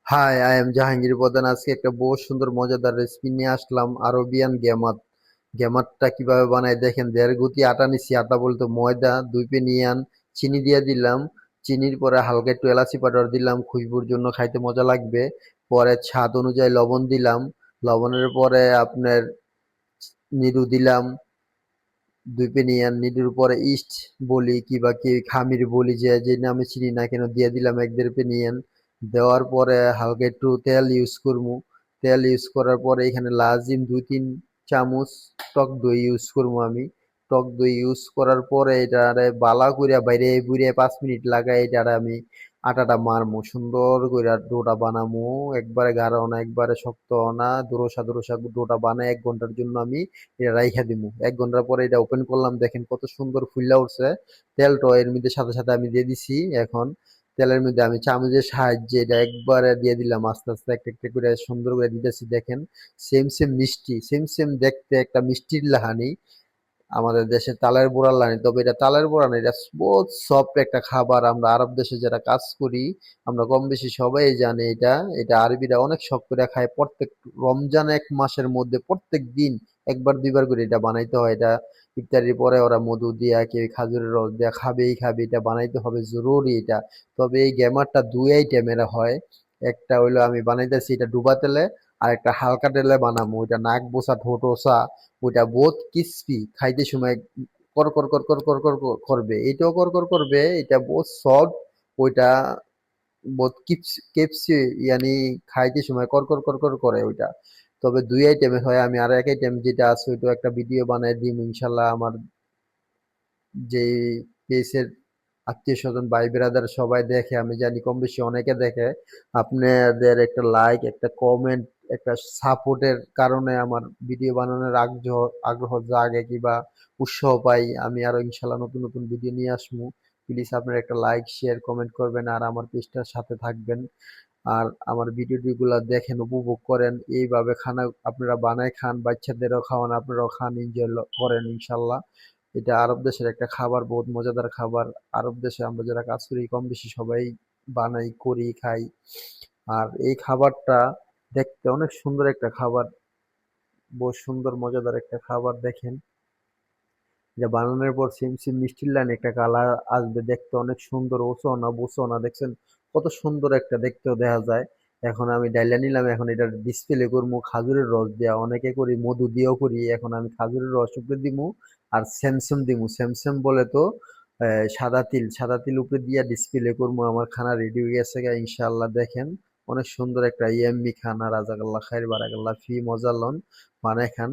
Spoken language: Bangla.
হাই, আই এম জাহাঙ্গীর প্রধান। আজকে একটা বহু সুন্দর মজাদার রেসিপি নিয়ে আসলাম, আরবিয়ান গেমাত। গেমাতটা কিভাবে বানায় দেখেন। 1.5 গুটি আটা নিছি, আটা বলতে ময়দা, 2 পেনিয়ান চিনি দিয়ে দিলাম। চিনির পরে হালকা একটু এলাচি পাউডার দিলাম, খুশবুর জন্য, খাইতে মজা লাগবে। পরে স্বাদ অনুযায়ী লবণ দিলাম। লবণের পরে আপনার নিডু দিলাম, 2 পেনিয়ান নিডুর উপরে ইস্ট বলি কিবা কি খামির বলি, যে যে নামে চিনি না কেন, দিয়ে দিলাম 1-1.5 পেনিয়ান। দেওয়ার পরে হালকা একটু তেল ইউজ করবো। তেল ইউজ করার পরে এখানে লাজিম 2-3 চামচ টক দই ইউজ করবো আমি। টক দই ইউজ করার পরে এটারে বালা কইরা বাইরে বুড়ে 5 মিনিট লাগাই এটারে আমি আটাটা মারমু, সুন্দর কইরা ডোটা বানামু। একবারে গাঢ় না, একবারে শক্ত না, দোরসা দোরসা ডোটা বানায় 1 ঘন্টার জন্য আমি এটা রাইখা দিমু। 1 ঘন্টার পরে এটা ওপেন করলাম, দেখেন কত সুন্দর ফুইলা উঠছে। তেলটা এর মধ্যে সাথে সাথে আমি দিয়ে দিছি। এখন তেলের মধ্যে আমি চামচের সাহায্যে এটা একবারে দিয়ে দিলাম, আস্তে আস্তে একটা একটা করে সুন্দর করে দিতেছি। দেখেন সেম সেম মিষ্টি, সেম সেম দেখতে একটা মিষ্টির লাহানি আমাদের দেশে তালের বড়ার লানি, তবে এটা তালের বড়া না, এটা বহুত সফট একটা খাবার। আমরা আরব দেশে যারা কাজ করি আমরা কম বেশি সবাই জানি এটা। এটা আরবিরা অনেক শখ করে খায়। প্রত্যেক রমজান 1 মাসের মধ্যে প্রত্যেক দিন একবার দুইবার করে এটা বানাইতে হয়। এটা ইফতারির পরে ওরা মধু দিয়া কেউ খাজুরের রস দিয়া খাবেই খাবে, এটা বানাইতে হবে জরুরি এটা। তবে এই গেমারটা 2 আইটেমের হয়। একটা হইলো আমি বানাইতেছি এটা ডুবা তেলে, আর একটা হালকা তেলে বানাবো, ওইটা নাক বোসা ঠোঁট ওসা, ওইটা বহুত ক্রিস্পি, খাইতে সময় কর কর কর কর কর কর কর করবে, এটাও কর কর করবে, এটা বহুত সফট। ওইটা বহুত কেপসি, ইয়ানি খাইতে সময় কর কর কর কর করে ওইটা। তবে 2 আইটেমের হয়। আমি আর এক আইটেম যেটা আছে ওইটা একটা ভিডিও বানাই দিম ইনশাল্লাহ। আমার যে পেজের আত্মীয় স্বজন ভাই ব্রাদার সবাই দেখে, আমি জানি কম বেশি অনেকে দেখে। আপনাদের একটা লাইক, একটা কমেন্ট, একটা সাপোর্টের কারণে আমার ভিডিও বানানোর আগ্রহ আগ্রহ জাগে কিবা উৎসাহ পাই। আমি আরো ইনশাল্লাহ নতুন নতুন ভিডিও নিয়ে আসবো। প্লিজ আপনারা একটা লাইক শেয়ার কমেন্ট করবেন আর আমার পেজটার সাথে থাকবেন। আর আমার ভিডিওগুলো দেখেন, উপভোগ করেন। এইভাবে খানা আপনারা বানায় খান, বাচ্চাদেরও খাওয়ান, আপনারাও খান, এনজয় করেন ইনশাল্লাহ। এটা আরব দেশের একটা খাবার, বহুত মজাদার খাবার। আরব দেশে আমরা যারা কাজ করি কম বেশি সবাই বানাই, করি, খাই। আর এই খাবারটা দেখতে অনেক সুন্দর একটা খাবার, বহুত সুন্দর মজাদার একটা খাবার। দেখেন এটা বানানোর পর সেম সেম মিষ্টির লাইন একটা কালার আসবে, দেখতে অনেক সুন্দর। ওসো না বুসো না, দেখছেন কত সুন্দর একটা দেখতেও দেখা যায়। এখন আমি ডাইলা নিলাম, এখন এটা ডিসপ্লে করবো খাজুরের রস দেওয়া, অনেকে করি মধু দিয়েও করি, এখন আমি খাজুরের রস উপরে দিমু। আর স্যামসেম দিমু, স্যামসেম বলে তো সাদা তিল, সাদা তিল উপরে দিয়া ডিসপ্লে করবো। আমার খানা রেডি হয়ে গেছে গা, ইনশাআল্লাহ। দেখেন অনেক সুন্দর একটা ইয়াম্মি খানা। রাজাকাল্লাহ খাইর বারাকাল্লাহ ফি, মজা লন, বানায় খান।